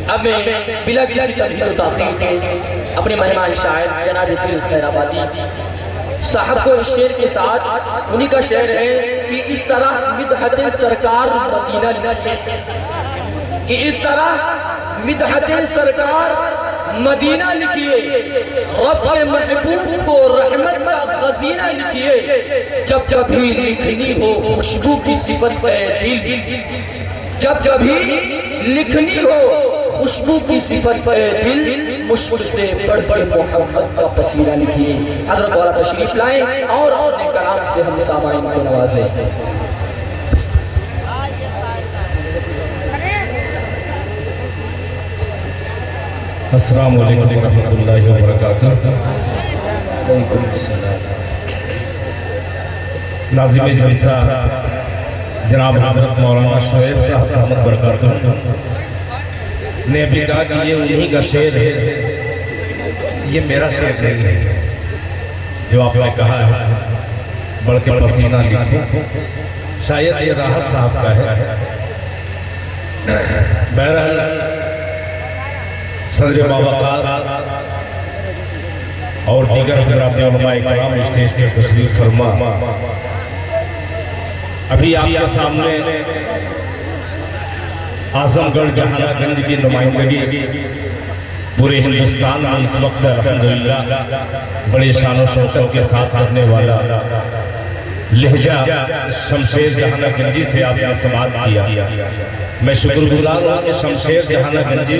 अब मैं बिला किसी तमहीद व ताख़ीर के अपने मेहमान शायर जनाब दिल खैराबादी साहब को इस शेर के साथ, उन्हीं का शेर है कि इस तरह मिदहत सरकार मदीना लिखिए, कि इस तरह मिदहत सरकार मदीना लिखिए, रब के महबूब को रहमत का खजीना लिखिए, जब कभी लिखनी हो खुशबू की सिफत है दिल, जब कभी लिखनी हो खुशबू की सिफत है दिल, मुश्किल से बढ़ के मोहब्बत का पसीना लिखिए। हजरत वाला तशरीफ लाएं और अपने कलाम से हम सामाइन को नवाजें। अस्सलाम वालेकुम रहमतुल्लाहि व बरकातुहू। नाज़िम जलसा जनाब हज़रत मौलाना शोएब साहब रहमत बरकातुहू ने अभी कहा कि ये उन्हीं का शेर है, ये मेरा शेर नहीं है जो आपने कहा है, बल्कि पसीना लिखो, शायद ये राहत साहब का है। बहरहाल सदर बावकार और दीगर हज़रात उलमाए किराम स्टेज पर तशरीफ फरमा। अभी आपके सामने आजमगढ़ जहानागंज की नुमाइंदगी पूरे हिंदुस्तान में इस वक्त अल्हम्दुलिल्लाह बड़े शान और शौकत के साथ करने वाला लहजा शमशेर जहानागंजी से आपने समाअत किया। मैं शुक्रगुजार हूँ कि शमशेर जहानागंजी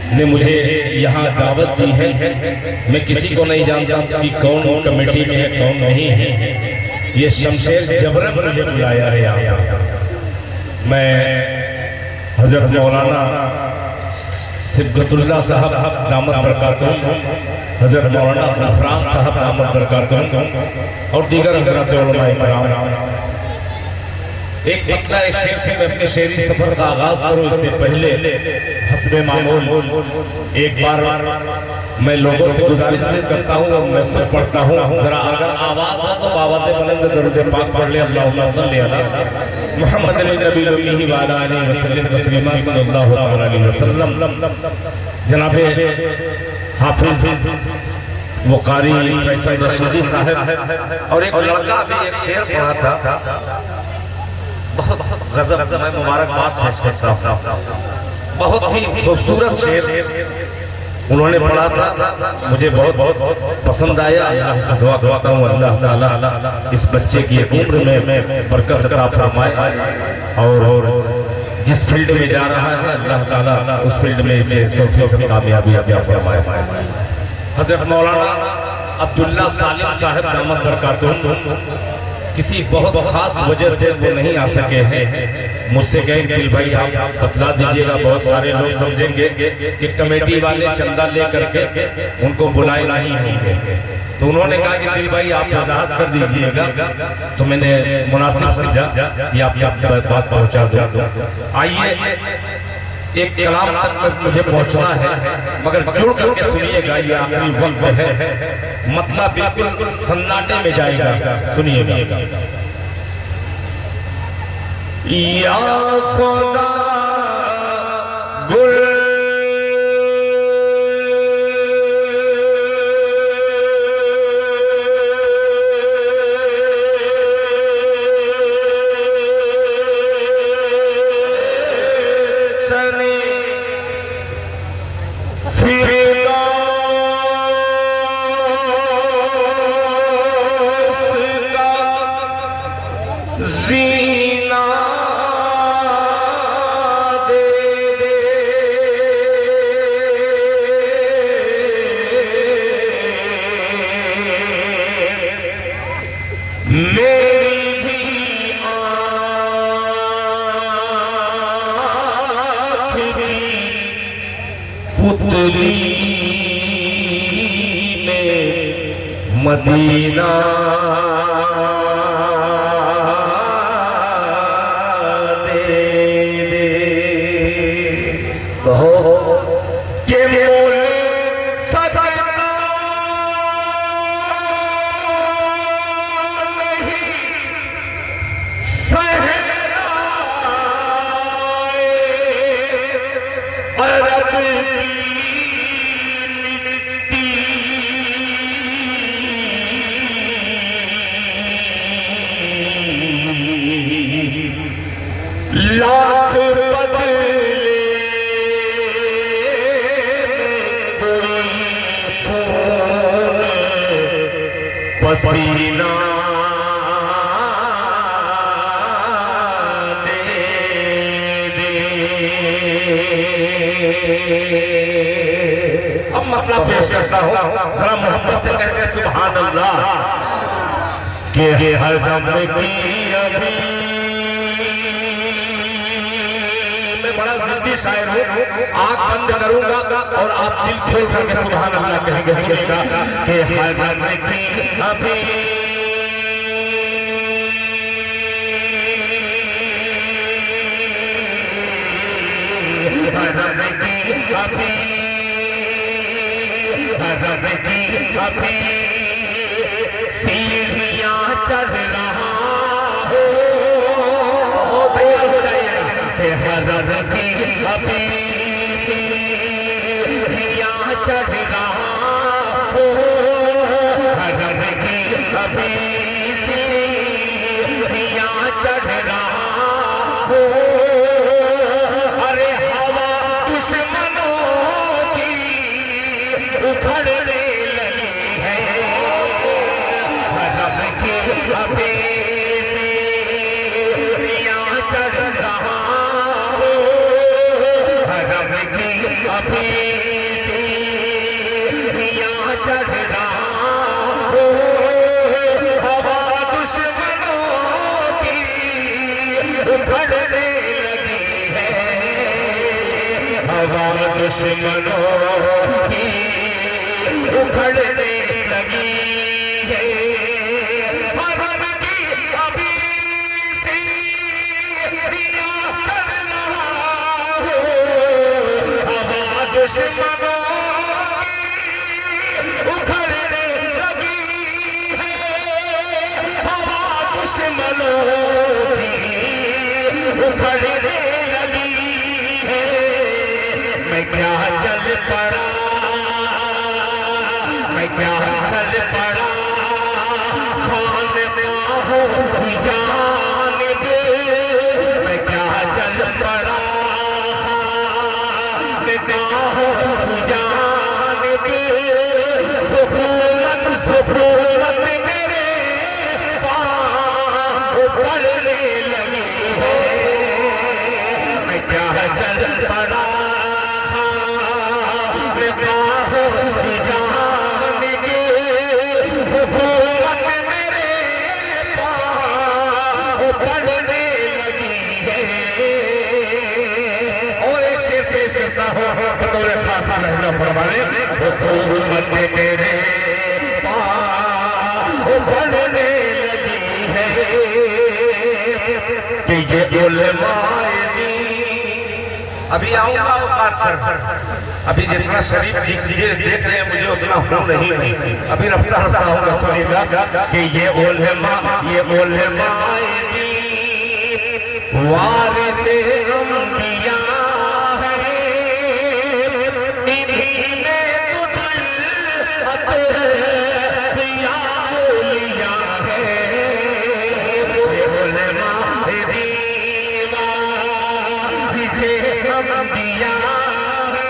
ने मुझे यहाँ दावत दी है। मैं किसी को नहीं जानता कि कौन कमेटी में है कौन नहीं है, ये शमशेर जबरन मुझे बुलाया है यहाँ। मैं हज़रत मौलाना सिबगतुल्लाह साहब दामत बरकातुहू, हज़रत मौलाना गफरान साहब दामत बरकातुहू और दीगर हज़रात उलमाए किराम, एक पतला एक शेर से मैं अपने शेरी सफर का आगाज करूं। इससे पहले हस्बे मामूल एक बार मैं लोगों से गुजारिश भी करता हूं और मैं खुद पढ़ता हूं, जरा अगर आवाज है तो आवाज़ बुलंद दरूद पाक पढ़ ले। अल्लाहुम्मा सल्ली अला मुहम्मद नबी व अला आलिहि वसल्लम तस्लीमा सल्लल्लाहु अलैहि वसल्लम। जनाबे हाफिज वकारी फैसल रशीदी साहब और एक लड़का भी एक शेर पढ़ा था, बहुत गजब, मैं मुबारकबाद पेश करता हूँ। बहुत ही खूबसूरत शेर उन्होंने पढ़ा था, मुझे बहुत बहुत पसंद आया। अल्लाह से दुआ करता हूँ अल्लाह ताला इस बच्चे की उम्र में बरकत अता फरमाए और जिस फील्ड में जा रहा है अल्लाह ताला उस फील्ड में इसे 100% कामयाबी अता फरमाए। हज़रत मौलाना अब्दुल्ला सालिम साहब दामत बरकातुहू किसी बहुत खास वजह से वो नहीं आ सके हैं। मुझसे कहें दिल भाई आप बतला दीजिएगा, बहुत सारे लोग समझेंगे कि कमेटी वाले चंदा ले करके उनको बुलाए नहीं होंगे, तो उन्होंने कहा कि दिल भाई आप वजाहत कर दीजिएगा, तो मैंने मुनासिब समझा कि आप बात पहुंचा दो। आइए एक कलाम तक मुझे पहुंचना है, मगर जुड़ करके सुनिएगा, ये आखिरी वक्त है, मतलब बिल्कुल सन्नाटे में जाएगा, सुनिएगा। या खुदा गुल पुतली में मदीना दे दे कहो के मोल सदका नहीं सहरा अरब की लाख बदले पसीना दे दे। अब मतलब पेश करता हूँ, जरा मोहब्बत से कहते हैं सुभान अल्लाह के हरदम की अभी। बड़ा जिद्दी शायर हूँ, आंख बंद करूंगा और आप दिल खोल करके सुभान अल्लाह कहेंगे, सुनिएगा कि हरदम की अभी हरदम की अभी हरदम की अभी सीढ़ियां चढ़ रहा हो। तैयार हो जाइएगा। हरदम की अभी सीढ़ियां चढ़ रहा हो। हरदम की अभी सीढ़ियां चढ़ रहा हो। अरे हवा दुश्मनों की उखड़ने लगी है। हरदम की अभी सीढ़ियां चढ़ रहा हो। हरदम की अभी सीढ़ियां चढ़ रहा हो। हवा दुश्मनों की उखड़ने लगी है। हवा दुश्मनों की उखड़ने लगी है। हरदम की अभी सीढ़ियां चढ़ रहा हो। हवा दुश्मनों की उखड़ने लगी है। हवा दुश्मनों की उखड़ने लगी है। मैं क्या चल पड़ा, मैं क्या चल पड़ा खान बाहों की जानिब। मैं क्या चल पड़ा खान बाहों की जानिब। हुकूमत मेरे पाँव पड़ने लगी है। मैं क्या चल पड़ा खान बाहों की जानिब। हुकूमत मेरे पाँव पड़ने लगी है। और एक शेर पेश करता हूँ बतौर खास रहना फरमाने। हुकूमत मेरे पाँव पड़ने लगी है कि ये उलमाए दीन। अभी आऊंगा औकात पर, अभी जितना शरीफ देख रहे हैं मुझे उतना हो नहीं। अभी रफ्ता रफ्ता होगा, सुनिएगा कि ये उलमाए दीन वारिसे अंबिया है। इन्हीं ने तो दिल दिया औलिया है। ये उलमाए दीन वारिसे अंबिया है।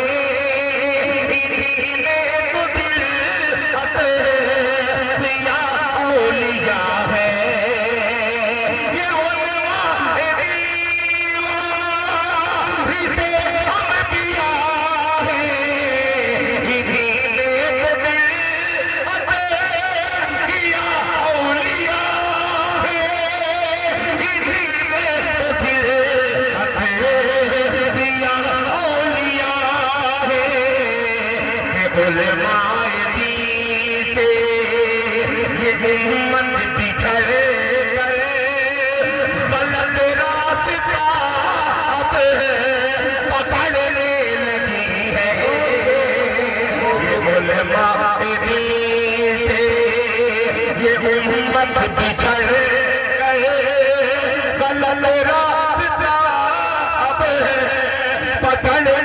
इन्हीं ने तो दिल दिया औलिया है। ये उलमाए दीन वारिसे अंबिया है। इन्हीं ने तो दिल दिया औलिया है। इन्हीं ने तो दिल दिया औलिया है। उलमाए दीन से ये उम्मत बिछड़ गए। गलत रास्ता अब पकड़ने लगी है। ये उलमाए दीन से ये उम्मत बिछड़ गए। गलत रास्ता अब पकड़ने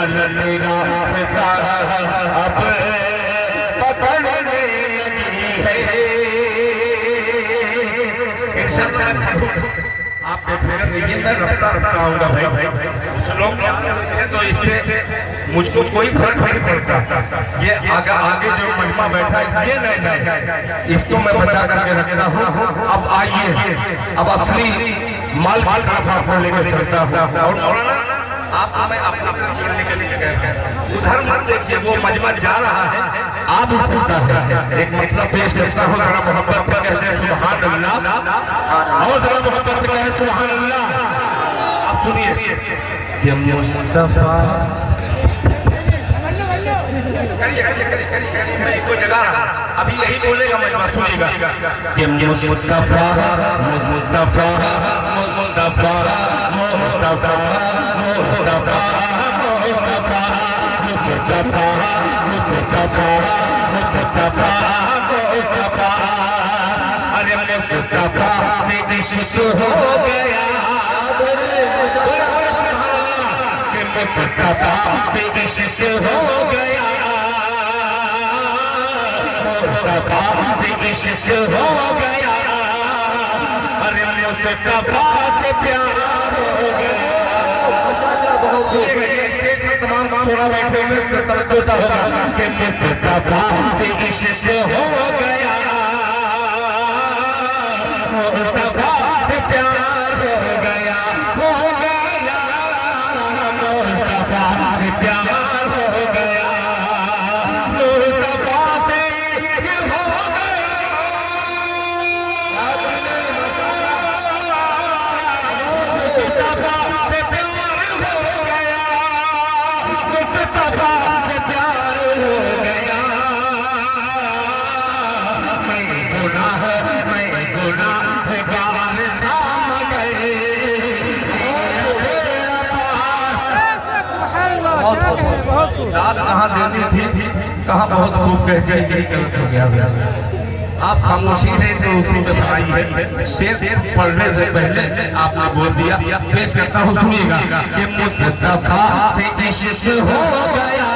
तेरा फिदा अब पकड़ने लगी है। आप बेफिक्र रहिए, मैं रफ्ता रफ्ता आऊंगा भाई। लोग तो इससे मुझको कोई फर्क नहीं पड़ता। ये आगे जो महिमा बैठा है ये नहीं जाए, इसको मैं बचा करके रखता हूँ। अब आइए, अब असली माल की तरफ आपको लेकर चलता हूँ। और मौलाना आपको मैं अपने साथ जोड़ने के लिए कहता हूं, उधर मत देखिए, वो मजमा जा रहा है, आप ही सुनता है। एक मतलब पेश करता हूँ, जरा मोहब्बत से कहते हैं सुभान अल्लाह, और जरा मोहब्बत से कहें सुभान अल्लाह। आप सुनिए कि मुस्तफा करिए मैं इनको जगा रहा, अभी यही बोलेगा मजमा, सुनिएगा कि मुस्तफा मुस्तफा मुस्तफा मुस्तफा मुस्तफा मुस्तफा मुस्तफा मुस्तफा मुस्तफा मुस्तफा, अरे मुस्तफा से इश्क हो गया, कि मुस्तफा से इश्क हो गया, मुस्तफा से इश्क हो गया, अरे मुस्तफा से प्यार हो गया। तमाम सोना बैठे में तवज्जो होगा कि मुस्तफा से इश्क हो गया, मुस्तफा से प्यार हो गया, मुस्तफा से प्यार हो गया, मुस्तफा से हो गया, मुस्तफा से प्यार हो गया, मुस्तफा से प्यार हो गया। मैं गुनाहगार थाम गए, दाद कहाँ देनी थी, कहाँ बहुत खूब कह के गलत हो गया। आप खामोशी है तो उसी पे बनाई है। शेर पढ़ने से पहले आपने बोल दिया, पेश करता हूँ, सुनिएगा कि मुस्तफा से इश्क हो गया,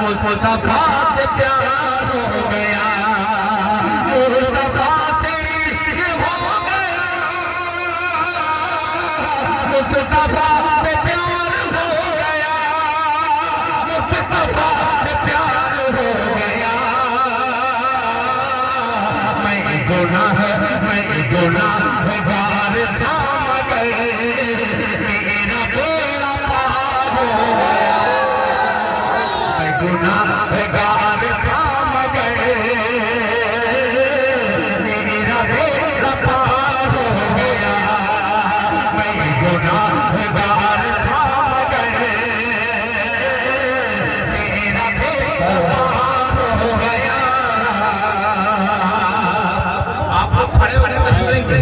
मुस्तफा से प्यार हो गया, मुस्तफा से हो गया, मुस्तफा से प्यार हो गया, मुस्तफा से प्यार हो गया। मैं गुनाहगार थाम गए, मेरा बेड़ा पार हो गया। मैं गुनाहगार थाम गए, मेरा बेड़ा पार हो गया। मैं गुनाहगार थाम गए, मेरा बेड़ा पार हो गया। आप लोग खड़े होने में सुनेंगे,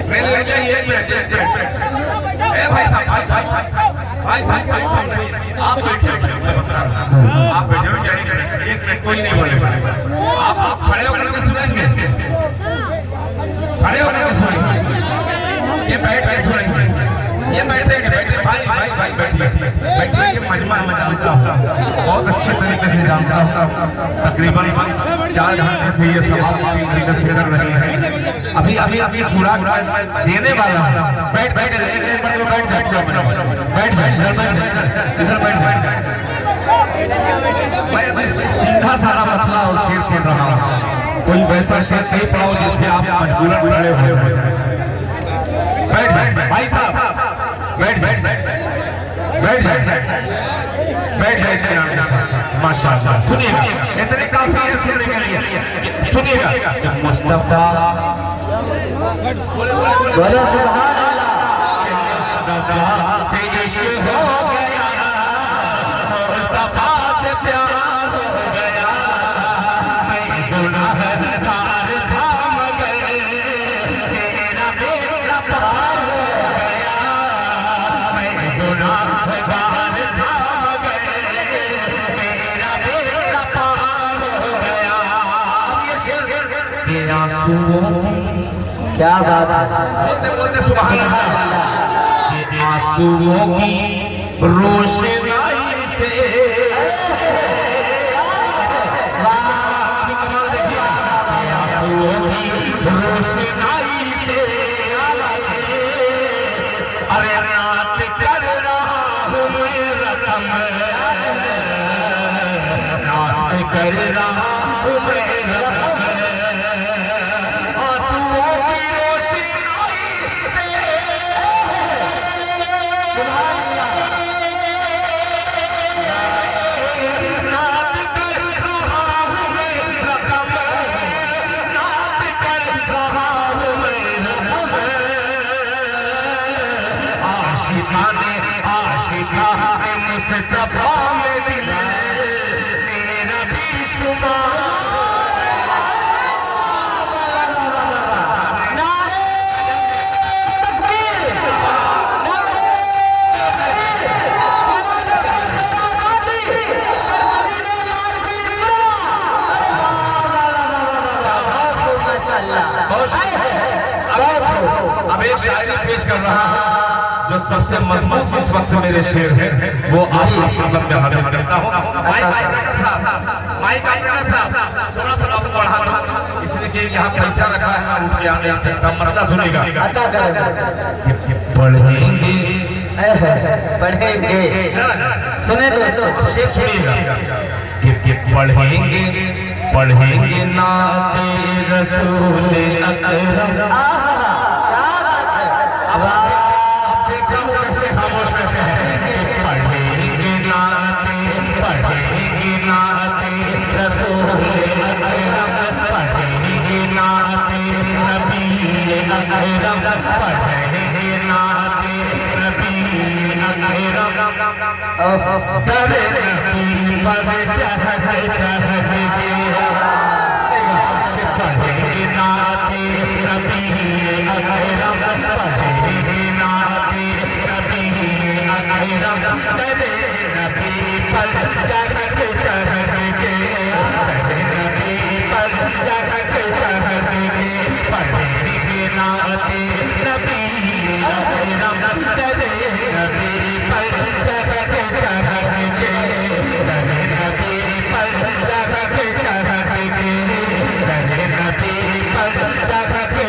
पहले जाइए भाई साहब नहीं, आप बैठिए, आप बैठे जाइए, एक मिनट कोई नहीं बोलेगा। आप खड़े होकर के सुनेंगे, खड़े होकर के सुनेंगे, ये बैठ के सुनेंगे, ये बैठे भाई बैठिए, ये मजमा में जानता हूँ, बहुत अच्छे तरीके से जानता हूँ। तकरीबन 4 घंटे से ये सवाल फिर रही है। अभी पूरा देने वाला हूँ। बैठ जाए, इधर बैठ जाए। मैं अभी सीधा सारा मसला और शेर पढ़ रहा हूँ, कोई वैसा शेर नहीं पढ़ाओ जिसमें आप मजबूरन खड़े हो। बैठ भाई साहब, बैठ माशाअल्लाह। सुनिएगा, इतने काफी है सुनने के लिए, सुनिएगा। मुस्तफा बोलो सुभान अल्लाह, से इश्क हो गया, मुस्तफा से प्यार हो गया। मैं गुनाहगार थाम गए, मेरा बेड़ा पार हो गया। मैं गुनाहगार थाम गए, मेरा बेड़ा पार हो गया। अब ये शेर के आंसुओं, क्या बात है, बोलते सुभान अल्लाह, आंसुओं की रोशनाई से रोशनाई से अरे नात कर रहा हूँ मैं रकम नात कर रहा हूँ मैं रकम आंसुओं की रोशनाई से नात कर रहा हूँ मैं रकम नात कर रहा हूँ मैं रकम आशिका ने मुस्तफा में दिल मेरा भी शुमार अब एक शायरी पेश कर रहा हूँ जो सबसे मजबूत इस वक्त मेरे शेर है वो आप खिदमत में हाजिर करता हूँ। माइक ऑपरेटर साहब थोड़ा सा बाबू बढ़ा दो इसलिए कि यहाँ पैसा रखा है ना उठ के आ नहीं सकता मसला सुनेगा। पढ़ेंगे सुने दोस्तों शेर सुनिएगा कि पढ़ेंगे नाते रसूल अकरम। अब आप देख रहे हो कैसे खामोश रहते हैं कि पढ़ेंगे नाते रसूल अकरम पढ़ेंगे नाते नबी अकरम पढ़ेंगे नाते नबी अकरम दर नबी पर चहक के पढ़ेंगे नाते नबी अकरम पढ़ेंगे नाते नबी अकरम दर नबी पर चहक के दर नबी पर चहक के पढ़ेंगे नाते नबी अकरम दर नबी पर चहक के दर नबी पर चहक के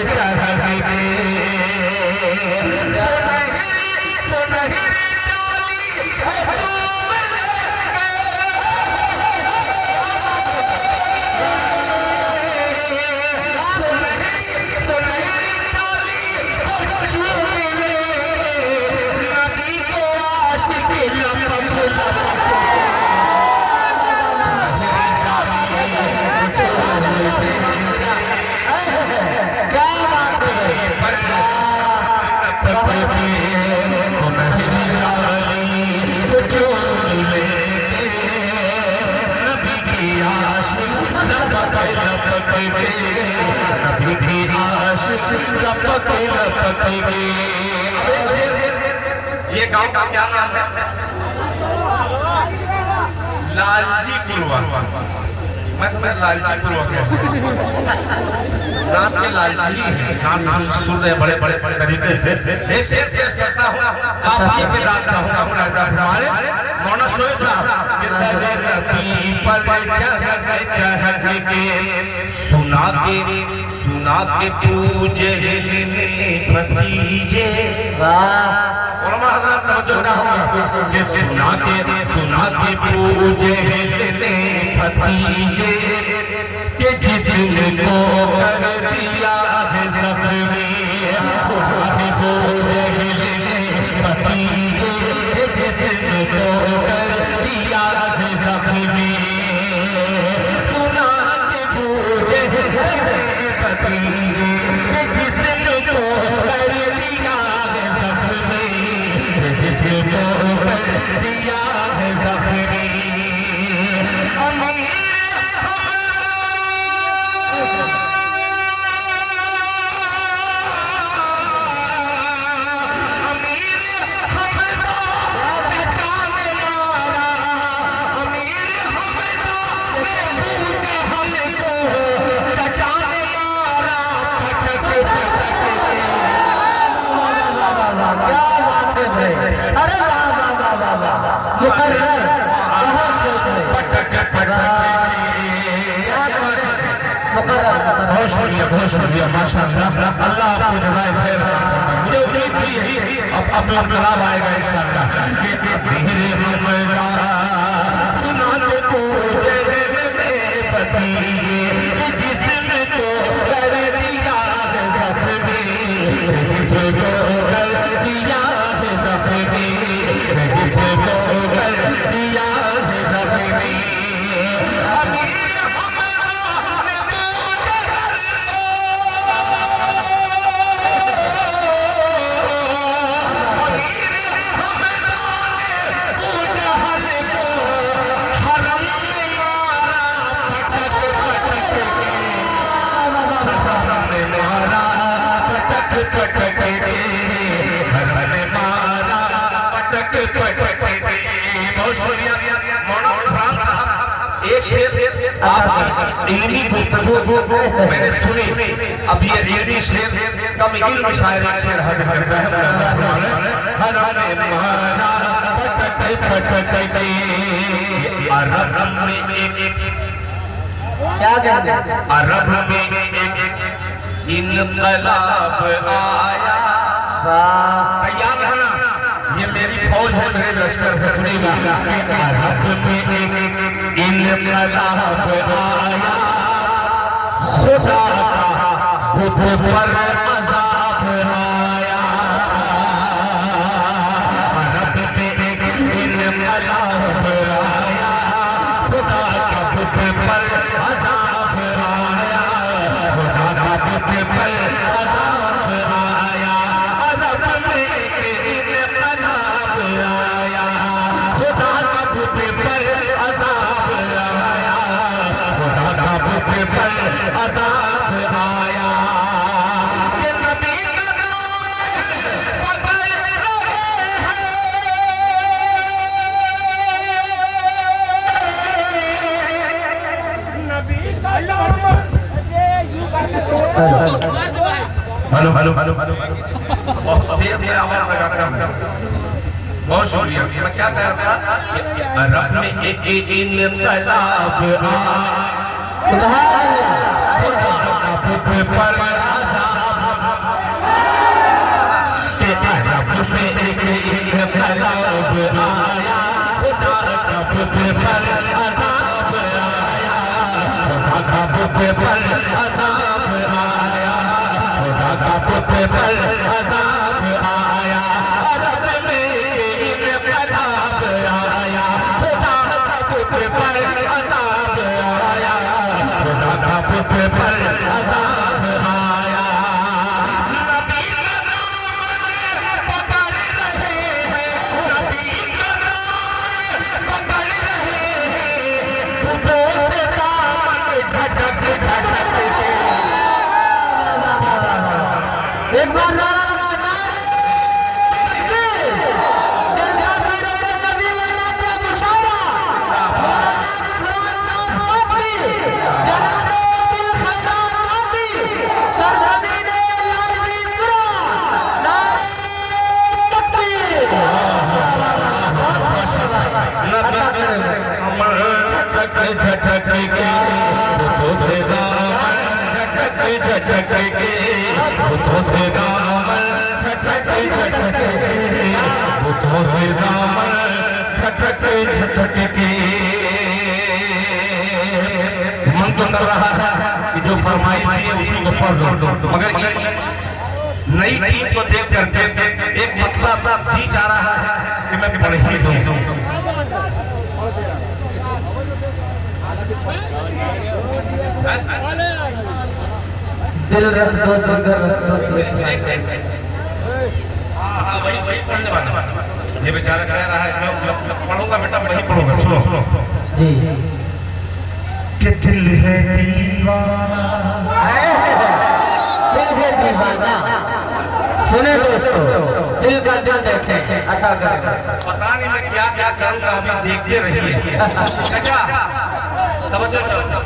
ये गांव का क्या नाम है? लालजी पुरवा। मैं समझ लालजी पुरवा रास के लालजी नाम सुन रहे बड़े बड़े तरीके से एक शेर पेश करता हूँ आप ये पे दाद चाहूंगा हमारे मौना शोएब साहब सुना के पूजे भतीजे सुना के पूजे भतीजे के जिसने को कर दिया है जख्मी पूजे भतीजे जिसने को कर दिया है जख्मी सुना के पूजे भतीजे जिसने को कर दिया है जख्मी जिसने को कर दिया है जख्मी क्या बात खूब है। अरे वाह वाह वाह वाह वाह, मुकर्रर बहुत खूब है। मुकर्रर बहुत शुक्रिया माशाअल्लाह, अल्लाह आपको जज़ाए खैर। मुझे उम्मीद थी यही अब कलाम आएगा इंशाअल्लाह कि धीरे सुनाने को बेपती जिसने तो कर दिया है ज़ख्मी, जिसको कर दिया है ज़ख्मी, जिसको कर दिया है ज़ख्मी। एक शेर आप इल्मी गुफ्तगू मैंने सुनी, अब ये इल्मी शेर कम इल्मी शायर एक शेर हद करता है। अरब में एक क्या कहते हैं? अरब में एक इनकलाब आया। तैयार रहना, ये मेरी फौज है, मेरे लश्कर है, सुनेगा। अरब में एक इनकलाब आया, खुदा का बुत पर अज़ाब आया। अरब में एक इनकलाब आया, खुदा का बुत पर अज़ाब आया, खुदा का बुत पर अज़ाब आया। अरब में एक इनकलाब आया, खुदा का बुत पर अज़ाब आया, खुदा का बुत पर अज़ाब आया। ये नबी का नाम पकड़ रहे हैं, हेलो हेलो हेलो हेलो, बहुत तेज में आवाज लगाता हूँ। बहुत शुक्रिया। मैं क्या कह रहा था, अरब में एक इनकलाब आया, सुभान अल्लाह। खुदा का बुत पर अज़ाब। अरब में एक इनकलाब आया, खुदा का बुत पर अज़ाब आया, खुदा का बुत पर अज़ाब आया, खुदा का बुत पर अज़ाब आया। अरब में इनकलाब आया, खुदा का बुत पर अज़ाब आया, खुदा का बुत पर अज़ाब आया। नबी का नाम पकड़ रहे हैं, नबी का नाम पकड़ रहे हैं, बुतों से दामन झटक झटक के। एक बार नारा लगा, नारे तकबीर, जलवा सीरत नबी वाला का मुशायरा, मौलाना गुफरान नाम वासी, जनाबे दिल खैरात नादी, सरजमीने लाज़ी कुरा, नारे तकबीर। अमर झटक झटक के बुतों से दामन झटक झटक के, बुतों से दामन झटक झटक के, बुतों से दामन झटक झटक के। मन तो कर रहा था कि जो फरमाइश थी उसी को पढ़ दो, मगर नई टीम को देख करके एक मतलब जी जा रहा है कि मैं पढ़ ही दूं। दिल रख दो, जिगर रख दो, हाँ वही पढ़ने वाला। ये बेचारा कह रहा है जो पढ़ूंगा बेटा वही पढ़ूंगा। सुनो जी। कि दिल है दीवाना, दिल है दीवाना। सुने दोस्तों, दिल का दिल देखें, अता करें। पता नहीं मैं क्या क्या करूंगा, अभी देखते रहिए। चाचा तवज्जो चाहूंगा,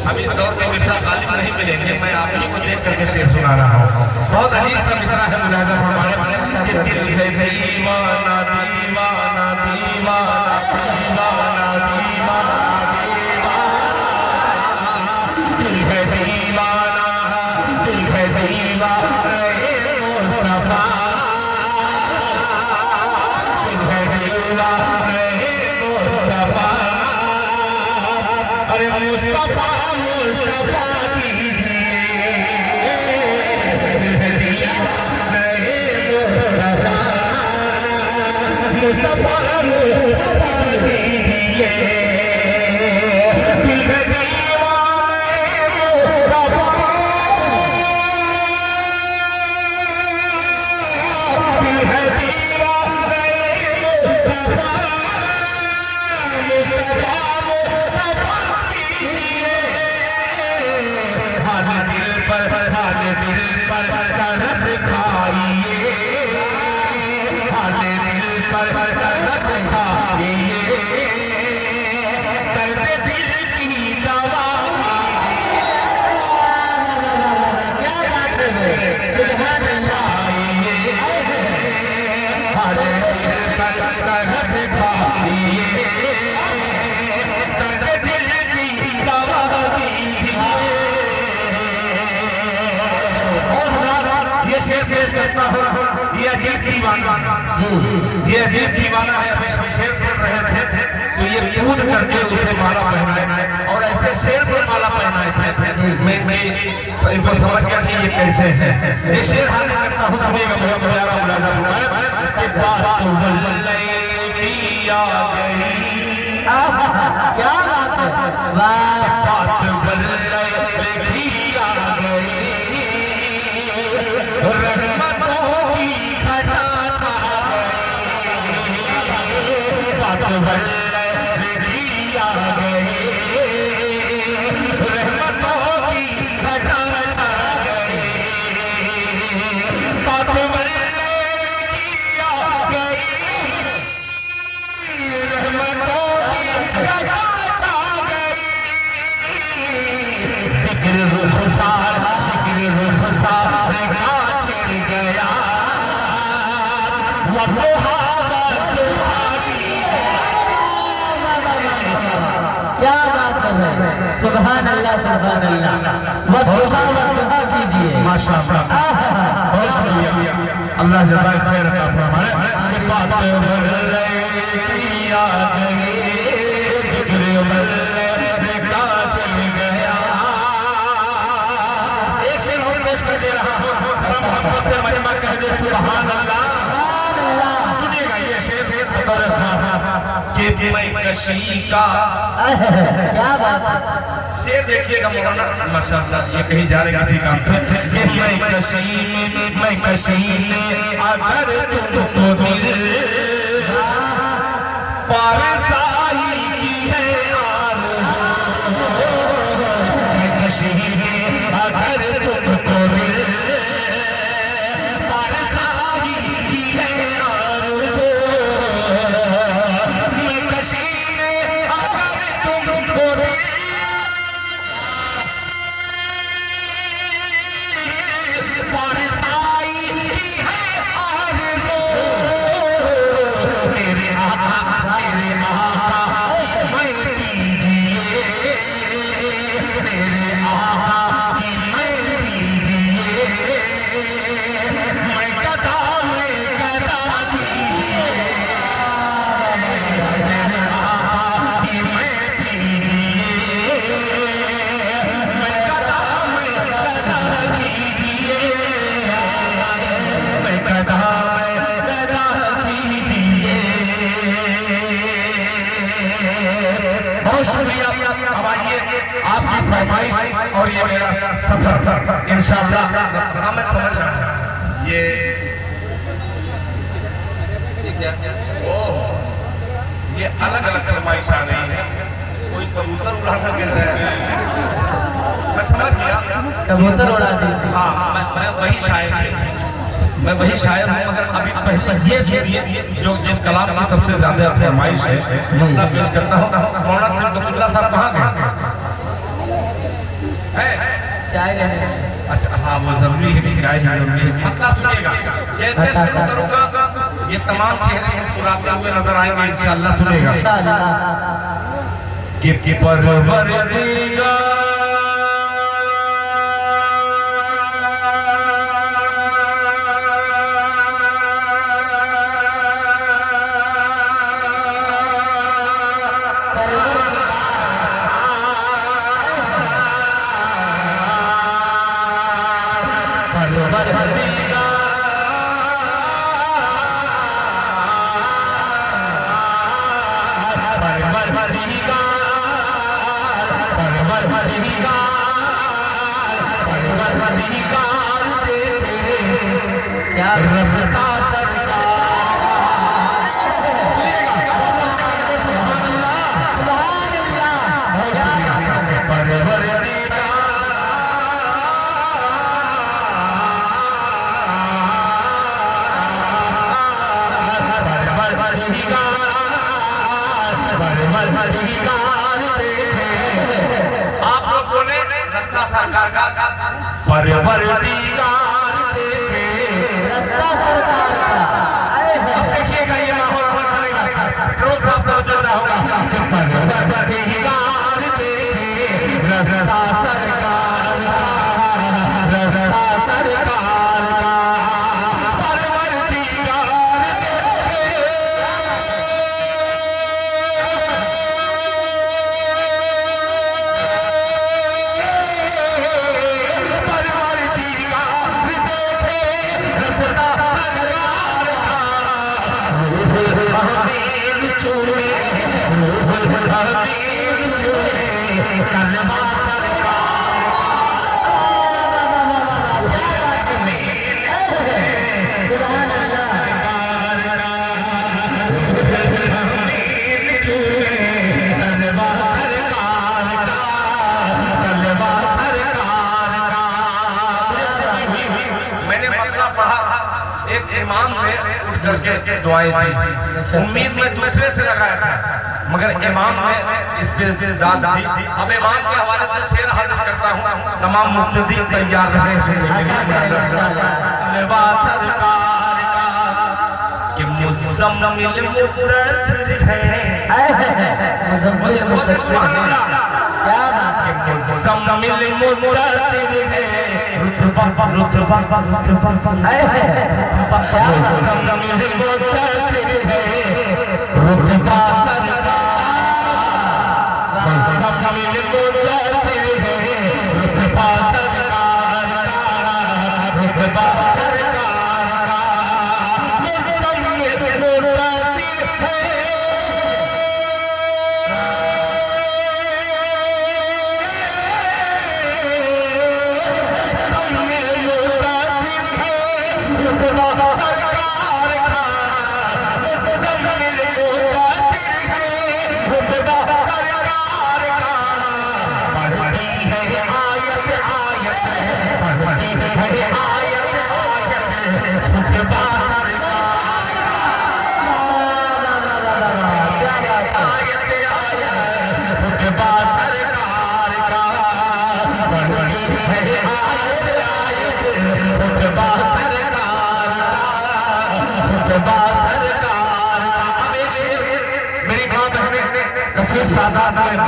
हम इस दौर में मिर्जा गालिब नहीं मिलेंगे, मैं आप ही को देख करके शेर सुना रहा हूँ। बहुत अजीब सा मिसरा है, मुलाहिजा फरमाइए। दिल है दीवाना दीवाना दीवाना दीवाना दीवाना दिल है दीवाना दिल है दीवाना मुस्तफा दिल है दीवाना मुस्तफा अरे मुस्तफा मुस्तफा मुस्तफा मुस्तफा दीजिए दिल है दीवाने मुस्तफा दिल है दीवाने मुस्तफा मुस्तफा मुस्तफा दीजिए हाल दिल पर तरस खाइए हाल दिल पर तरस खाइए दर्द दिल की दवा क्या बात है सुभान अल्लाह हाल दिल पर तरस खाइए दर्द दिल की दवा कीजिए ये शेर पेश करता हूँ ये अजीब दीवाना ये अजीब दीवाना है अभी हम शेर पढ़ रहे थे तो ये कूद करके उसे माला पहनाए और ऐसे शेर पर माला पहनाए थे मैं इनको समझ गया कि ये कैसे है ये शेर हाल करता हूँ सुनिएगा बहुत प्यारा मुलाजा कि बात की आ गई क्या बात है वाह बात की आ गई रहमतों की घटा छा गई बात की आ गई रहमतों की घटा छा गई बात की आ गई रहमतों की घटा छा गई जिक्र रुखसार गया क्या बात है सुभान अल्लाह वफ़ा कीजिए माशाअल्लाह बहुत शुक्रिया अल्लाह जज़ाए खैर अता फरमाए कि बात किया गई जिक्र का चल गया एक शेर और पेश कर दे रहा हूं मोहब्बत से महिमा कह दे सुभान अल्लाह सुनिएगा ये शेर कि मैं कशी का क्या बात शेर देखिएगा मौलाना माशाअल्लाह ये कहीं जा रहे किसी काम से कि मैं कशी में अगर तुमको दिल पारसाई की है आरज़ू मैं कशी में अगर तुमको दिल आपकी फरमाइश और ये मेरा सफर इंशाअल्लाह हाँ मैं समझ रहा हूँ ये क्या ओह ये अलग अलग फरमाइश आ रही है कोई कबूतर उड़ा कर गिर रहा है मैं समझ गया कबूतर उड़ा दीजिए हाँ मैं वही शायर हूँ मगर अभी पहले ये सुनिए जो जिस कलाम की सबसे ज्यादा फरमाइश है मैं पेश करता हूँ मौलाना सिद्दुल्लाह साहब कहाँ गए चाय लेने अच्छा हाँ वो जरूरी है, चाय भी जरूरी है। मतलब सुनिएगा, जैसे शुरू करूंगा ये तमाम चेहरे मुस्कुराते हुए नजर आएंगे इंशाल्लाह। सुनिएगा कि परवरदिगार आप लोग बोले रास्ता सरकार का परवरदिगार देखे रास्ता सरकार का। अब देखिएगा ये माहौल बहुत बनेगा, पेट्रोल साहब तवज्जो चाहूंगा। परवरदिगार देखे रास्ता सरकार का, रास्ता सरकार का। परवरदिगार इमाम ने उठ करके दुआएं दी। उम्मीद में दूसरे से लगाया था मगर इमाम ने इस पे दाद दी। अब इमाम के हवाले से शेर हाजिर करता हूँ, तमाम मुक्तदी तैयार रहे सुनने के लिए। सरकार का कि मुज़म्मिल मुद्दस्सिर है, मुज़म्मिल मुद्दस्सिर है, क्या बात है, मुज़म्मिल मुद्दस्सिर है, रुतबा रुतबा रुतबा है, मुज़म्मिल मुद्दस्सिर है, रुतबा सरकार, मुज़म्मिल मुद्दस्सिर है, रुतबा सरकार का, रुतबा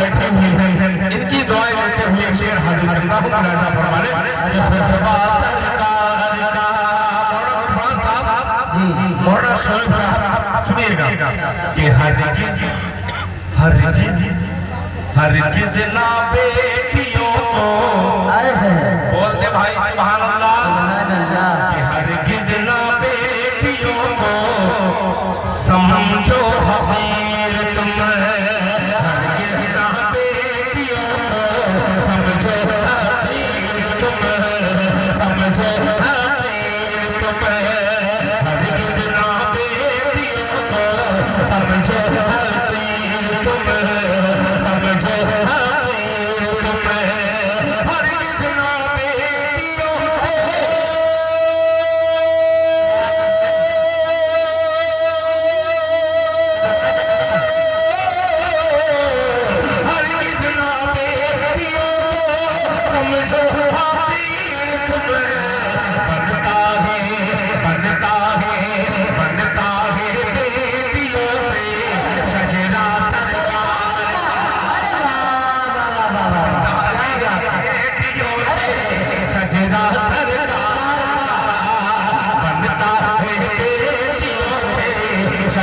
बैठे हुए हैं, इनकी दुआएं लेते हुए एक शेर हाजिर करता हूँ। मुलाजा फरमाने मौलाना शोएब साहब सुनिएगा कि हरगिज़ ना बेटियों को बोलते भाई सुभान अल्लाह, कि हरगिज़ ना बेटियों को समझो हकीर तुम,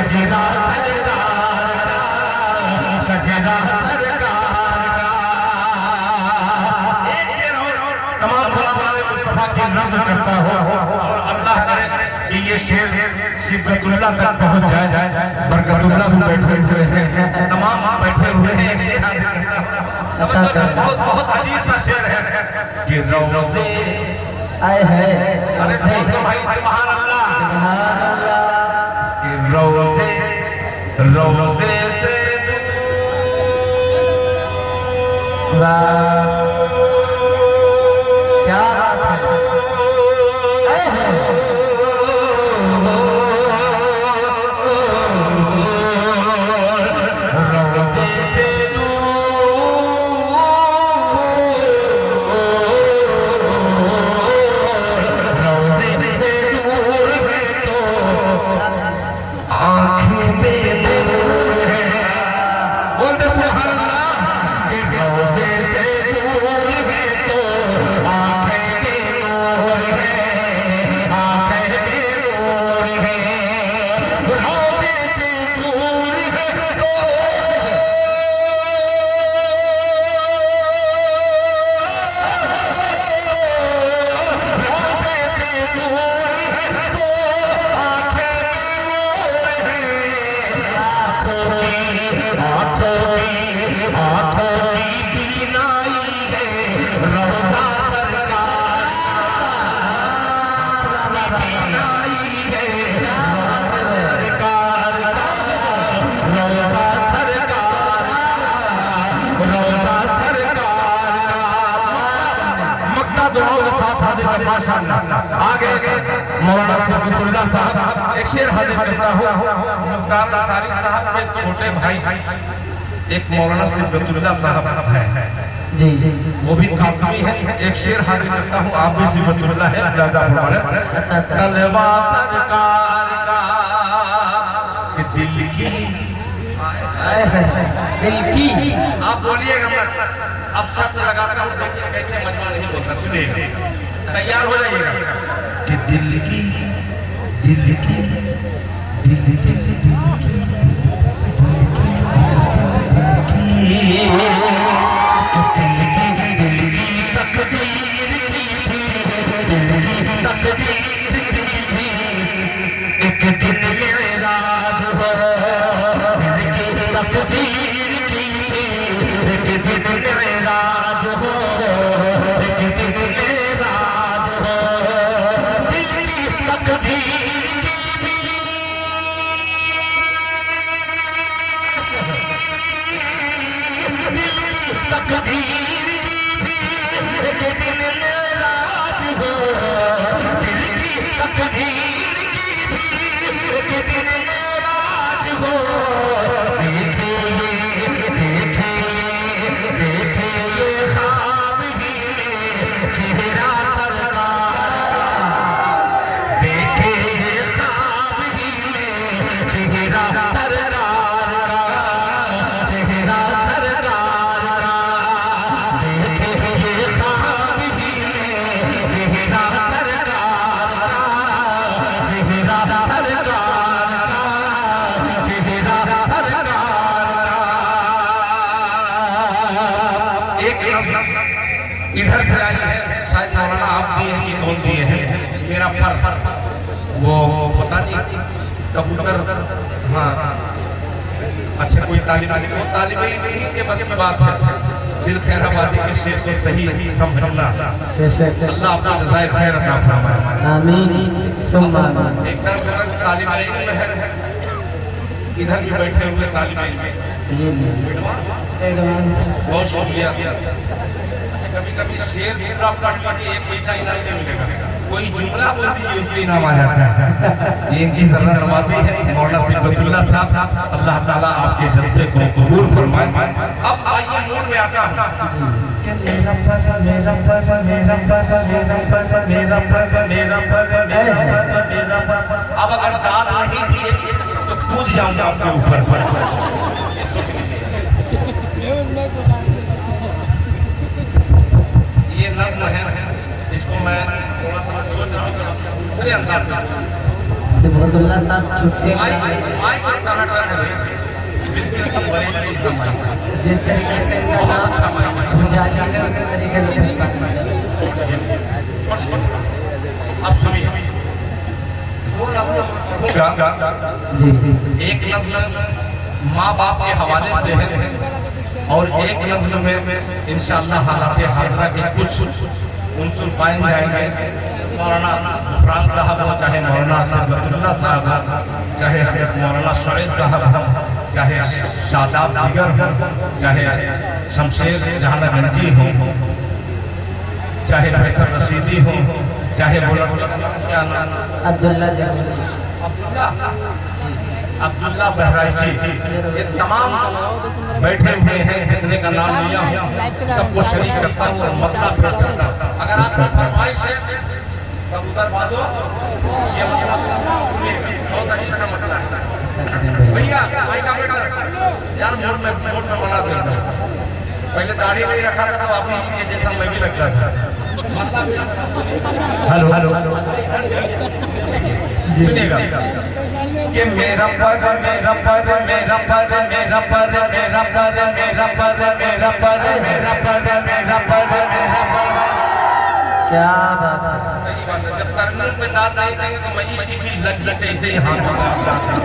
सजदा सरकार का, सजदा सरकार का। एक शेर और तमाम खुलाफाए मुस्तफा की नज़्म करता हो और अल्लाह करे कि ये शेर सिबतुल्लाह तक पहुंच जाए। बरकतुल्लाह भी बैठे हुए हैं, तमाम बैठे हुए हैं। एक शेर हाजिर करता हूं, बहुत बहुत अजीब सा शेर है कि रोज़े आए है अरे तो भाई सुभान अल्लाह कि रोज़े रोज़े से दूर क्या बात है। रोज़े से आगे मौलाना सिबतुल्लाह साहब एक शेर हाजिर करता हूँ। मुख्तार अंसारी साहब के छोटे भाई एक मौलाना सिबतुल्लाह साहब है जी, वो भी कासमी है। एक शेर हाजिर करता हूँ, आप भी सिबतुल्लाह है। तलवा सरकार का कि दिल की आए है दिल की। आप बोलिएगा मत, अब शब्द लगाता हूँ, देखिए कैसे मजमा नहीं बोलता, सुनिएगा, तैयार हो जाइएगा कि दिल की दिल की दिल दिल दिल की तकदीर की एक दिन मेराज हो, दिल की तकदीर की एक दिन मेराज हो, एक दिन मेराज हो, दिल की तकदीर तकदीर एक दिन मेराज हो, दिल की तकदीर एक दिन मेराज हो। देखे ये ख्वाब ही में चेहरा सरकार, देखे ये ख्वाब ही में चेहरा सरकार का, चेहरा सरकार का। देखे ये ख्वाब ही में चेहरा सरकार का, चेहरा सरकार का, चेहरा सरकार का। एक इधर से आई है, शायद मौलाना आप दिए हैं कि कौन दिए हैं, मेरा पर वो पता नहीं कबूतर, हाँ अच्छा कोई तालिब, वो तालिब इल्म के बस की बात है। दिल खैराबादी के शेर को सही समझना, अल्लाह आपको जज़ाए खैर अता फरमाए। आमीन सुम्मा आमीन। एक तरफ तालिब इल्म है, इधर भी बैठे हुए तालिब इल्म। ये एडवांस बहुत शुक्रिया। अच्छा कभी कभी शेर पूरा पढ़ लीजिए, एक पैसा इनाम नहीं मिलेगा, कोई जुमला बोल दीजिए उसमें इनाम आ जाता है। ये इनकी जर्रा नवाजी है मौलाना सिबतुल्लाह साहब, अल्लाह ताला आपके जज्बे को कबूल फरमाए। अब आइए मूड में आता हूँ कि मेरा पर मेरा पर मेरा पर मेरा पर मेरा पर मेरा पर मेरा पर मेरा पर। अब अगर दाद नहीं दिए तो कूद जाऊंगा आपके ऊपर। ये सोच लीजिए, ये नज्म है, इसको मैं थोड़ा सा सोच रहा हूँ दूसरे अंदाज से सिबगतुल्लाह साहब छुट्टे जिस तरीके से इनका नाम जाली है उसी तरीके से अब सुनिए जी एक नज़्म माँ बाप के हवाले से है और एक नज़्म में इंशाअल्लाह हालात हाज़िरा के कुछ उनसुर पाए जाएंगे। मौलाना गुफरान साहब हो, चाहे मौलाना सिबगतुल्लाह साहब हो, चाहे हज़रत मौलाना शुएब साहब हो, चाहे शादाब जिगर हो, चाहे शमशेर जहानागंजी हो, चाहे फैसल रशीदी हो, चाहे क्या नाम अब्दुल्ला बहराइची, ये तमाम बैठे हुए हैं जितने का नाम लिया हूँ सबको शरीक करता हूँ और मतला पेश करता हूँ। अगर आपका फरमाइश है कबूतर बाजो, ये बहुत अजीब सा मतला है भैया। भाई का बेटा यार मोड में बना देता हूँ। पहले दाढ़ी नहीं रखा था तो अभी ये जैसा मैं भी लगता था। हेलो सुनिएगा कि मेरा पर मेरा पर मेरा पर मेरा पर मेरा पर मेरा पर मेरा पर मेरा पर मेरा पर मेरा पर क्या बात है। सही बात है। जब तरन्नुम पे दाद नहीं देंगे तो मैं इसकी भी लगी से इसे ही हाथ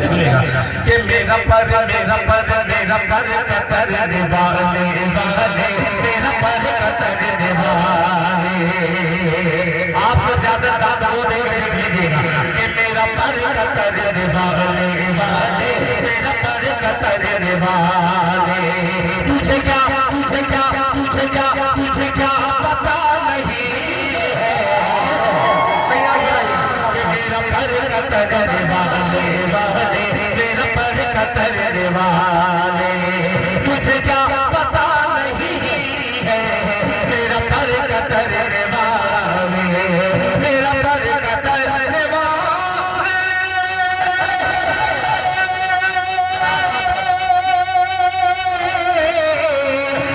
सुनेगा कि मेरा पर मेरा पर मेरा पर कतर निवाले वाले मेरा पर कतर निवाले। आपसे ज्यादा दाद वो देगा कि मेरा पर कतर निवाले वाले मेरा पर कतर निवाले। तुझे क्या तुझे क्या तुझे क्या तुझे क्या पता नहीं कतर वाले वाले मेरा पर कतर वाले। तुझे क्या पता नहीं है मेरा पर कतर वाले मेरा पर कतर वाले।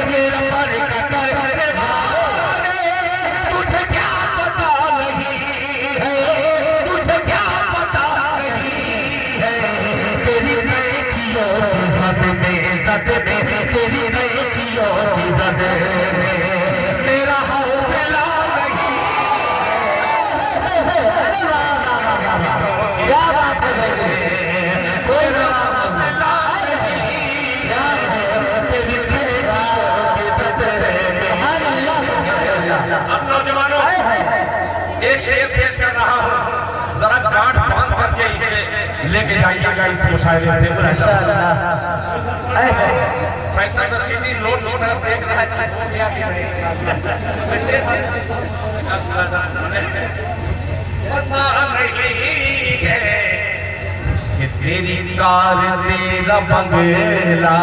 मेरा पर कतर वाले। तुझे क्या पता नहीं है तुझे क्या तेरी नई जियो की ज़द में मेरा हौसला नहीं। क्या बात है कोई हौसला नहीं तेरी नई जियो की ज़द में। अब नौजवानों एक शेर पेश कर रहा हूँ, जरा गांठ बांध करके इसे लेके जाइएगा इस मुशायरे से। फैसल रशीदी नोट की तरफ देख रहा है कि हो गया कि नहीं। वैसे पता नहीं है कि तेरी कार तेरा बंगला।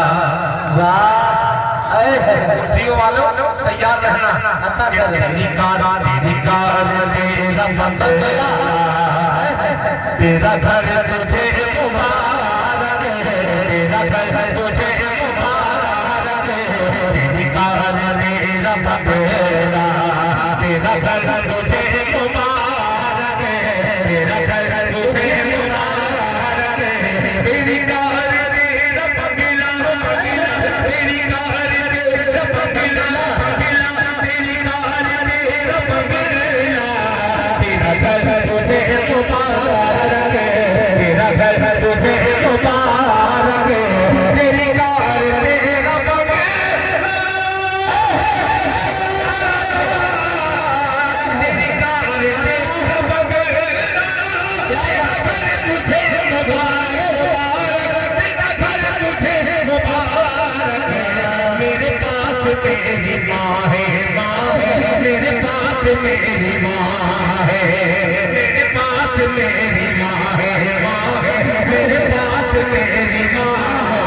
सीओ वालों तैयार रहना कि तेरी कार तेरा बंगला तेरा घर तुझे मुबारक है तेरा घर तुझे मुबारक है। तेरी कार तेरा बंगला तेरा घर तुझे मुबारक है तेरा घर तुझे मुबारक है। तेरी कार तेरा बंगला तेरी कार तेरा बंगला तेरी कार तेरा बंगला तेरा घर तुझे मुबारक है तेरा घर तुझे मुबारक है। तेरी कार तेरा बंगला तेरी कार तेरा बंगला तेरा घर तुझे मुबारक तेरा घर तुझे मुबारक है। मेरे पास तेरी माँ है मेरे पास मेरी माँ है मेरे पास मेरी माँ है मेरे पास मेरी माँ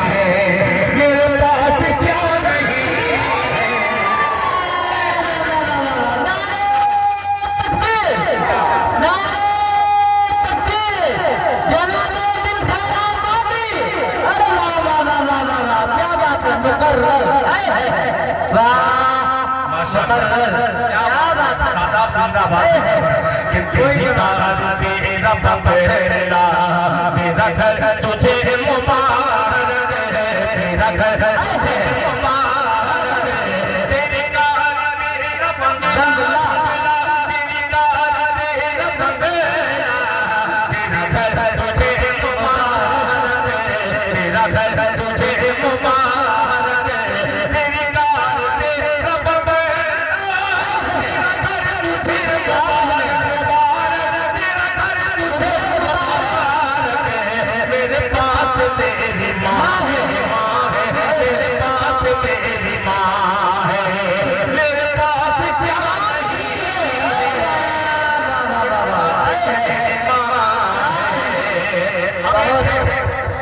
है मेरे पास क्या नहीं जिंदाबाद कि तेरी कार तेरा बंगला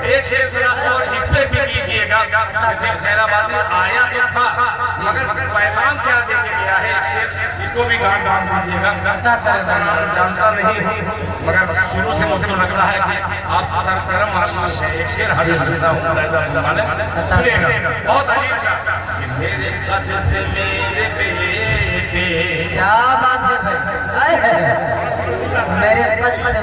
एक शेर सुना और इस पे भी कीजिएगा। दिल खैराबादी आया तो था मगर पैगाम क्या देके गया है, एक शेर इसको भी गान दीजिएगा। जानता नहीं हूँ मगर शुरू से मुझे लग रहा है कि आप सरगर्म आदमी हैं। एक शेर हजरता हूँ सुनिएगा, बहुत अजीब था कि मेरे कद से मेरे बेटे, क्या बात है भाई, मेरे कद से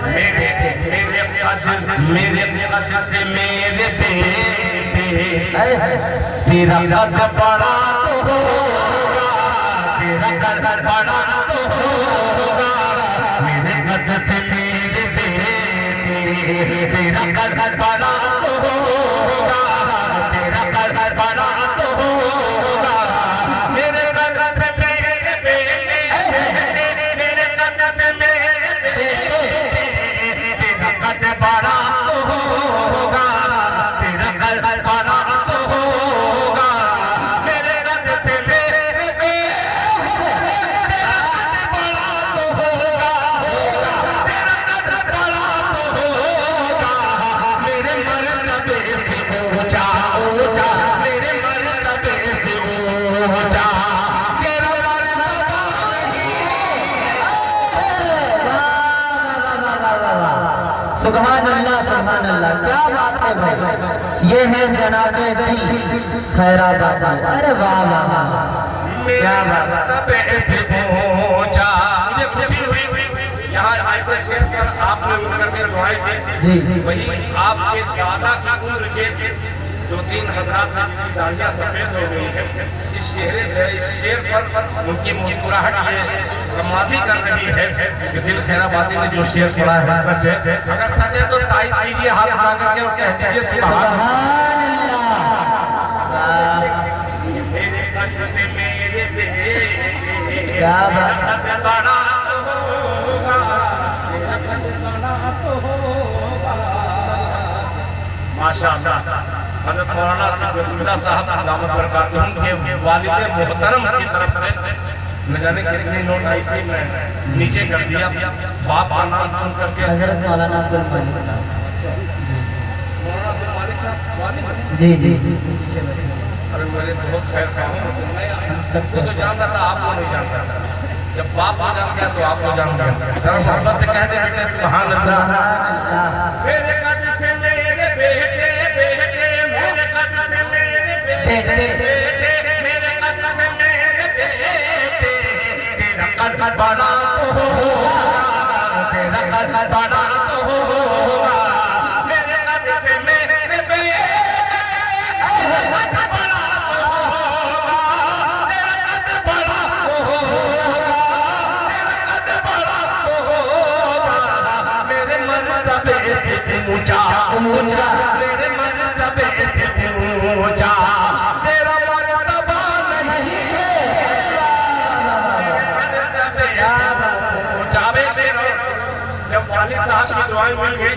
मेरे कद से मेरे बेटे, तेरा कद बड़ा तो होगा, तेरा कद बड़ा तो होगा, मेरे कद से मेरे बेटे, तेरा कद बड़ा तो होगा, तेरा कद बड़ा तो होगा, मेरे कद से मेरे बेटे, मेरे कद से मेरे बेटे, तेरा कद बड़ा तो होगा, तेरा कद बड़ा तो होगा, मेरे कद से मेरे बेटे, तेरा कद बड़ा तो होगा, तेरा कद बड़ा तो होगा, मेरे मर्तबे से ऊंचा ऊंचा, मेरे मर्तबे से ऊंचा, तेरा मर्तबा सुभान अल्लाह, सुभान अल्लाह, क्या बात है भाई। ये है जनाबे दिल खैराबादी। अरे वाह वाह वाह, क्या बात। मर्तबे से ऊंचा। मुझे खुशी हुई यहाँ ऐसे शेर पर आपने उठ करके दुआएं दी जी वही आपके दादा की उम्र के 2-3 हजरात हैं जिनकी दाढ़ियाँ सफेद हो गई है। इस शेर पर उनकी मुस्कुराहट ये कमाजी कर रही है कि दिल खैराबादी ने जो शेर पढ़ा है सच है। अगर सच है तो तारीफ कीजिए, हाथ उठा करके और कह दीजिए सुभान अल्लाह। मेरे कद से मेरे बेटे, क्या बात। तेरा कद बड़ा तो होगा, तेरा कद बड़ा तो होगा। माशाअल्लाह, हज़रत मौलाना सिद्दीक़ुल्लाह साहब दामद बरकातुहू के वालिद मोहतरम की तरफ से न जाने कितनी नोट आई थी, मैं नीचे कर दिया। बाप का नाम सुन करके हजरत मौलाना अब्दुल मालिक साहब मौलाना अब्दुल मालिक साहब वालिद, जी जी जी पीछे बैठे। अरे मेरे बहुत खैर खाओ, मैं सबको तो जानता था, आपको नहीं जानता था। जब बाप को जान गया तो आपको जान गया। जरा मोहब्बत से कह दे बेटे सुभान अल्लाह। मेरे कद से मेरे बेटे, बेटे मेरे कद से मेरे बेटे, बेटे मेरे कद से मेरे बेटे, तेरा कद बड़ा तो होगा, तेरा कद बड़ा तो होगा, मेरे कद से मेरे बेटे, तेरा कद बड़ा तो होगा, तेरा कद बड़ा तो होगा, तेरा कद बड़ा तो होगा, मेरे मर्तबे से ऊंचा ऊंचा, मेरे मर्तबे से ऊंचा, तेरा मर्तबा नहीं है, ऊंचा। जब वालिद साहब की दुआएं मिल गई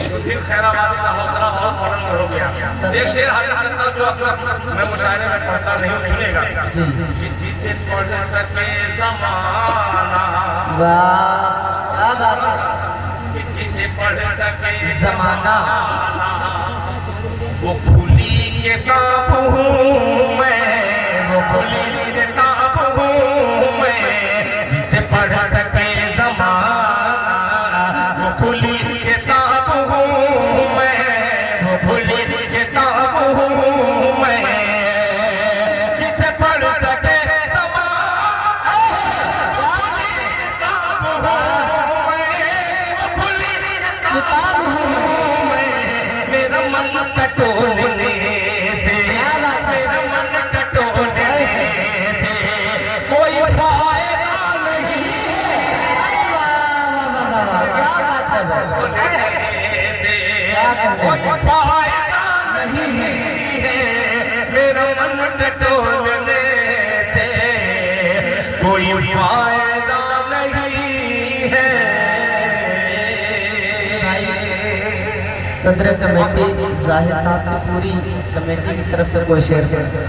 तो दिल खैराबादी का हौसला बहुत बुलंद हो गया। एक शेर हाजिर जो अक्सर मैं मुशायरे में पढ़ता नहीं हूँ, सुनेगा कि जिसे पढ़ सके जमाना, वाह क्या बात है। कि जिसे पढ़ सके जमाना, वो खुली किताब हूँ मैं, वो खुली किताब हूँ मैं, जिसे पढ़ सके जमाना, वो खुली किताब हूँ मैं, वो खुली किताब हूँ मैं, जिसे पढ़ सके जमाना, वो खुली किताब हूँ मैं, वो खुली किताब हूँ मैं, मेरा मन टटोलने से, मेरा मन टटोलने से कोई फायदा नहीं है, कोई फायदा नहीं है, मेरा मन टटोलने से कोई फायदा नहीं है। सदर कमेटी जाहिर साहब की पूरी कमेटी की तरफ से कोई शेयर कर दे।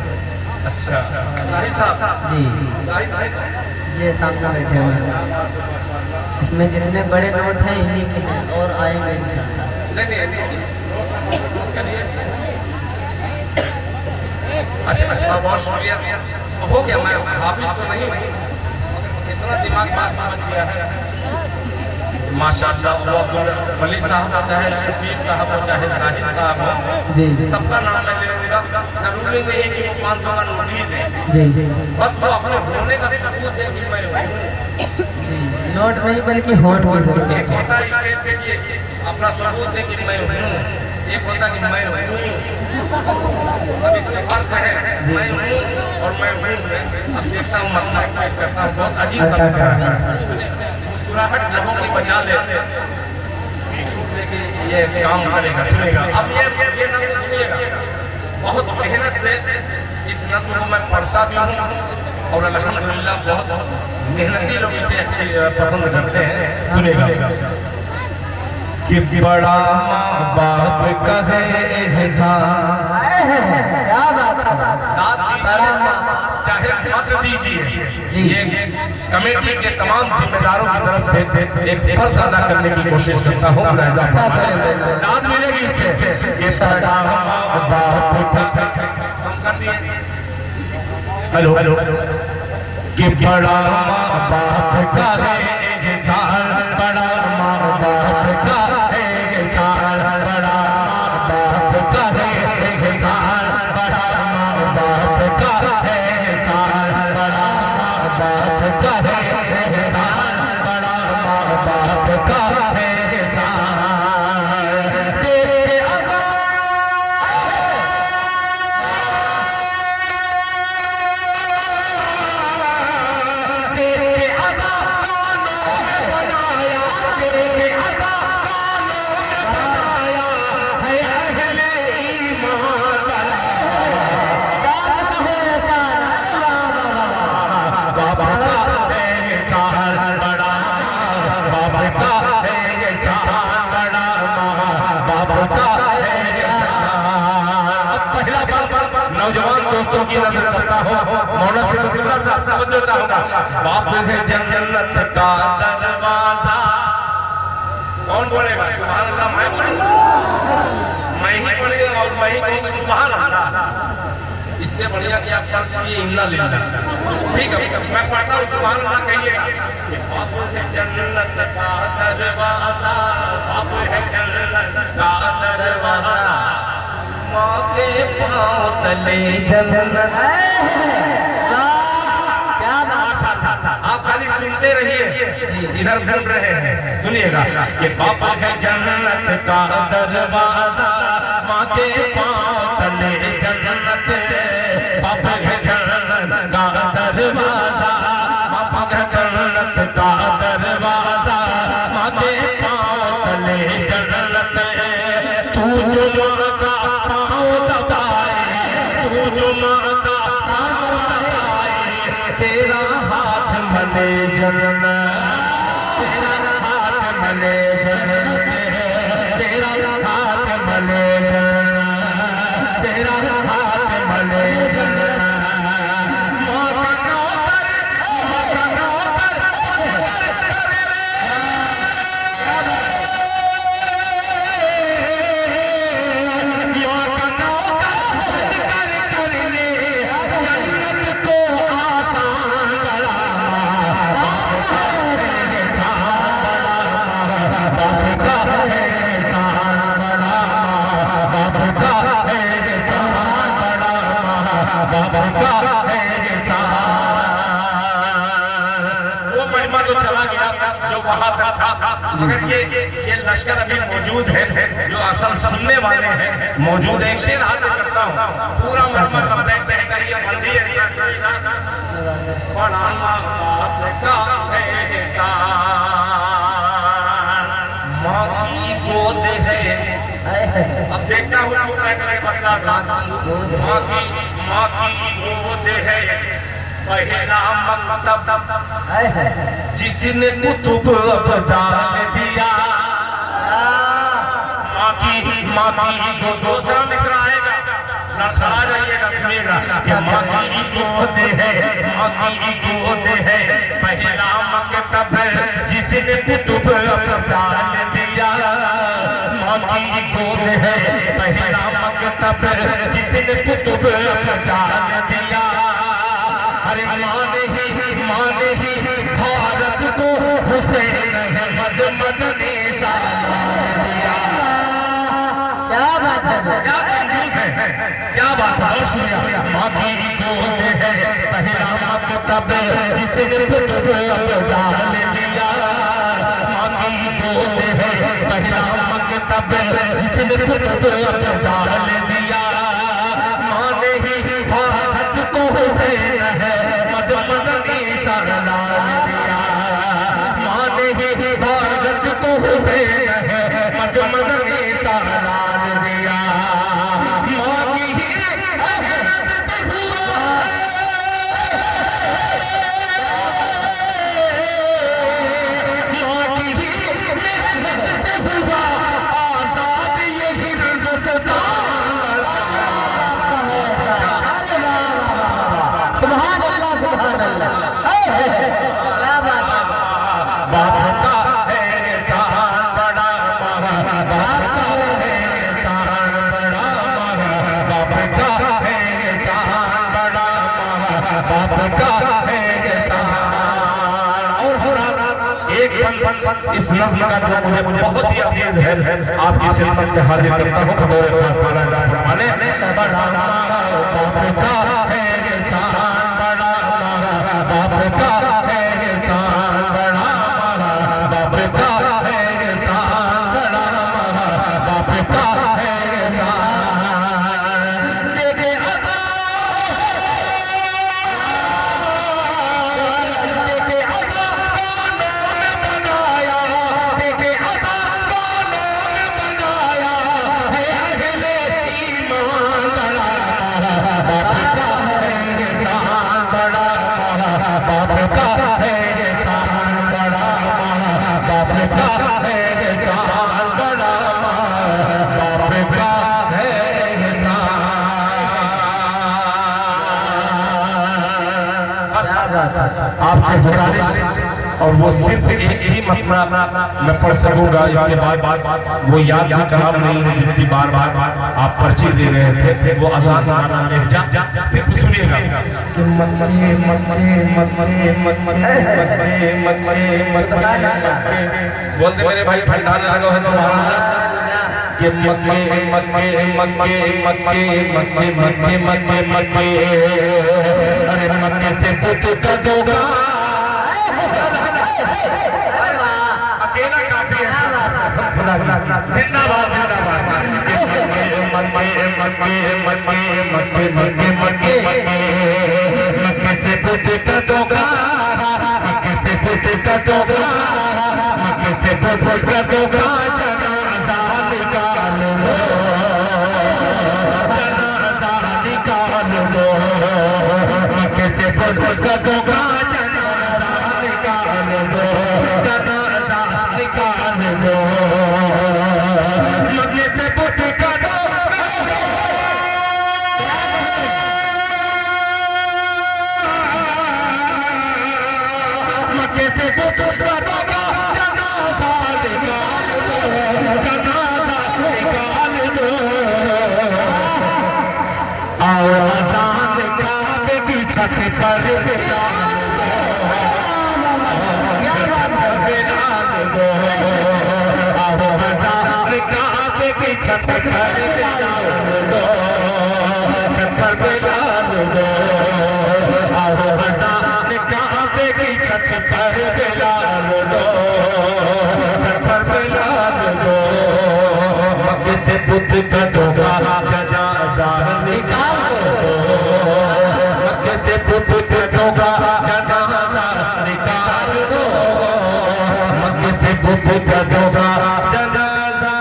अच्छा भाई साहब जी ये सामने बैठे हुए हैं, इसमें जितने बड़े नोट हैं इन्हीं के हैं और आएंगे इंशाल्लाह। अच्छा, बहुत शुक्रिया। हो गया, मैं हाफिज तो नहीं हूँ, इतना दिमाग बात बन गया है माशाअल्लाह। वो अब्दुल वली साहब हो, चाहे शफीक साहब हो, चाहे जाहिद साहब हो, जी सबका नाम मैं ले लूँगा। जरूरी नहीं है कि वो 500 का नोट ही दें, जी बस वो अपने होने का सबूत दे कि मैं हूँ। जी, नोट नहीं बल्कि होठ की जरूरत एक है। होता है स्टेज पे कि अपना सबूत दे कि मैं हूँ, एक होता कि मैं हूँ। अब इसमें फर्क है, मैं हूँ और मैं हूँ। अब देखता हूँ, मसला पेश करता हूँ, बहुत अजीब सा मसला है। मुस्कुराहट लोगों की बचा ले, ये काम चलेगा, सुनेगा। अब ये नज़्म सुनिएगा, बहुत मेहनत से इस नज़्म को मैं पढ़ता भी हूँ और अल्हम्दुलिल्लाह बहुत मेहनती लोग इसे अच्छे पसंद करते हैं। सुनेगा कि बड़ा माँ बाप का है एहसान, क्या बात है। दाद बड़ा दीजिए चाहे मत दीजिए, जी। ये कमेटी के तमाम जिम्मेदारों की तरफ से एक फर्ज अदा करने की कोशिश करता हूँ। दाद मिलेगी इसके कि बड़ा माँ बाप का, हम कर दिए। हेलो कि बड़ा माँ बाप का है एहसान, बड़ा माँ बाप का है एहसान, बड़ा माँ बाप का है एहसान, बड़ा माँ बाप का है एहसान, बड़ा माँ बाप का है एहसान, बड़ा माँ बाप का है एहसान। नौजवान दोस्तों की नजर करता हूँ, मौलाना सिद्दुल्लाह साहब तवज्जो चाहूंगा। बाप है जन्नत का दरवाजा, कौन बोलेगा? सुभान अल्लाह। मैं बोलूंगा, मैं ही बोलूंगा और मैं ही कहूँगा सुभान अल्लाह। इससे बढ़िया कि आप पढ़ दीजिए इन्ना लिल्लाह। ठीक है, मैं पढ़ता हूँ, सुभान अल्लाह कहिएगा। बाप है जन्नत का दरवाजा, बाप है जन्नत का दरवाजा, माँ के पाँव तले जन्नत। क्या बात। आप खाली सुनते रहिए, इधर घूम रहे हैं, सुनिएगा कि बाप है जन्नत का दरवाजा, माँ के पाँव तले जन्नत, बाप है जन्नत का दरवाजा, बाप है जन्नत का दरवाजा, माँ के पाँव तले जन्नत। तू जो माँ का पाँव दबाए, तू जो माँ का पाँव दबाए, तेरा हाथ मले जन्नत, तेरा हाथ मले जन्नत, तेरा हाथ मले जन्नत, तेरा हाथ मले जन्नत। माँ का नौकर, माँ का नौकर, वो महिमा तो चला गया जो वहां तक था, मगर ये लश्कर अभी मौजूद है, जो असल सुनने वाले हैं मौजूद है। एक शेर हाजिर करता हूँ, पूरा महिमा लब्बैक कहेगा, ये बंदी है, बड़ा बाप का है एहसान, माँ की गोद है। अब देखता हूँ चुप रह कर बता, माँ की गोद है, पहला मकतब जिसने कुतुब अब्दाल दिया। माँ की दूसरा मिसरा आएगा, लड़खड़ा जाइएगा, सुनिएगा कि माँ की गोद है, माँ की गोद है, पहला मकतब जिसने कुतुब अब्दाल दिया। माँ माँ की गोद है पहला मकतब जिसने कुतुब डाल दिया। अरे माँ ने ही भारत को हुसैन अहमद मदनी सालाम दिया। क्या बात है, क्या कंजूस है, क्या बात है। और सुनिए, माँ की गोद है पहला मकतब जिसने कुतुब डाल दिया। माँ की गोद है पहला मकतब जिसने कुतुब डाल दिया। माँ ने ही भारत को हुसैन अहमद मदनी सालाम दिया। माँ ने ही भारत को हुसैन अहमद मदनी सालाम दिया। माँ की ही मेहनत से हुआ माँ की ही मेहनत से हुआ आजाद ये हिंदुस्तान। सुभान अल्लाह, सुभान अल्लाह। क्या बात है, बाप का है एहसान बड़ा महा, बाप का है एहसान बड़ा महा, बाप का है एहसान बड़ा महा, बाप का है एहसान। और एक पल इस नज़्म का जो मुझे बहुत ही अजीज है, आपकी खिदमत में हाजिर करता हूँ बतौर खास सालाना फरमाने। बड़ा महा बाप का है एहसान बड़ा महा, बाप का है एहसान बड़ा महा, बाप का है एहसान बड़ा महा, बाप का है एहसान। देखे अज़ा कानों में बनाया, देखे अज़ा कानों में बनाया है अहले ईमान बड़ा महा, बाप का है एहसान बड़ा महा, बाप का है एहसान बड़ा महा, बाप का है एहसान बड़ा महा, बाप का है एहसान। क्या बात है। आपसे गुजारिश और वो सिर्फ एक ही मतलब मैं पढ़ सकूंगा, इसके बाद वो याद भी कलाम नहीं है जिसकी बार बार आप पर्ची दे रहे थे, वो अज़ान माना लहजा सिर्फ सुनिएगा कि मक्के मक्के मक्के मक्के मक्के मक्के मक्के बोलते मेरे भाई ठंडाने लगा है तो कि मक्के मक्के मक्के मक्के मक्के मक्के मक्के मक्के। अरे मक्के से पुत का दोगा अकेला काफी है, जिंदाबाद जिंदाबाद। मक्के मक्के मक्के मक्के मक्के मक्के मक्के मक्के मक्के से पुत का दोगा, मक्के से पुत का दोगा, मक्के से पुत का दोगा। जनाजा निकाल लो, जनाजा निकाल लो, मक्के से पुत का दोगा। जनाजा निकाल लो, जनाजा निकाल लो, मक्के से पुत का दोगा। मक्के से पुत का दोगा। जनाजा निकाल दो, जनाजा निकाल दो। आओ अज़ान काबे की छत पर बिलाल दो, बिलाल दो। आओ अज़ान काबे की छत पर बिलाल दो, छत पर बिलाल दो। आओ अज़ान काबे की छत पर बिलाल दो, छत पर बिलाल दो। मक्के से पुत का दोगा जनाजा निकाल दो, मक्के से पुत का दोगा जनाजा निकाल दो, मक्के से पुत का दोगा जनाजा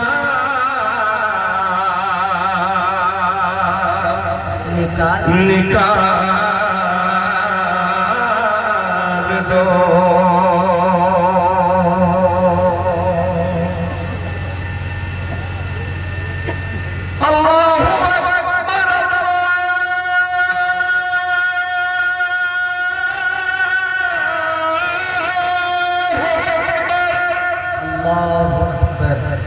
निकाल निकाल दो। अल्लाहु अकबर, अल्लाहु अकबर।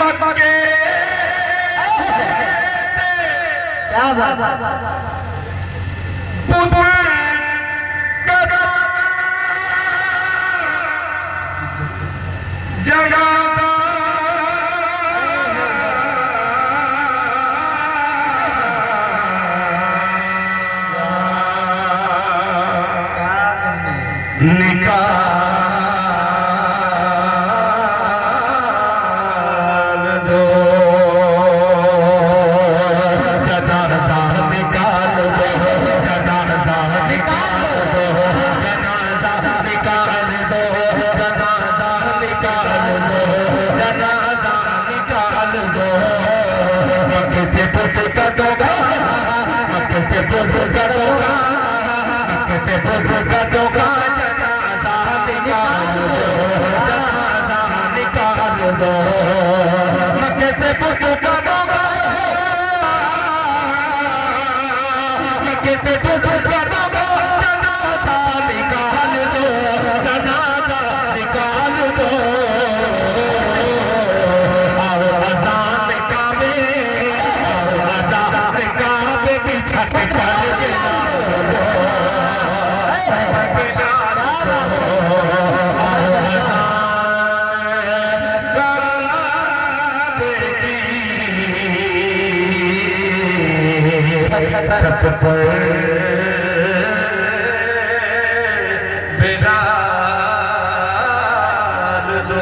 मक्के क्या बात निकाल दो जनाजा निकाल दो जनाजा निकाल दो जनाजा निकाल दो जनाजा निकाल दो जनाजा निकाल दो मक्के से पुत कटोगा मक्के से पुत कटोगा मक्के से पुत कटोगा जनाजा निकाल दो मक्के से पुत कटोगा मक्के से पुत कटोगा जनाजा निकाल दो जनाजा निकाल दो आओ अज़ान काबे आओ अज़ान काबे की छत पर छत पर बिलाल दो।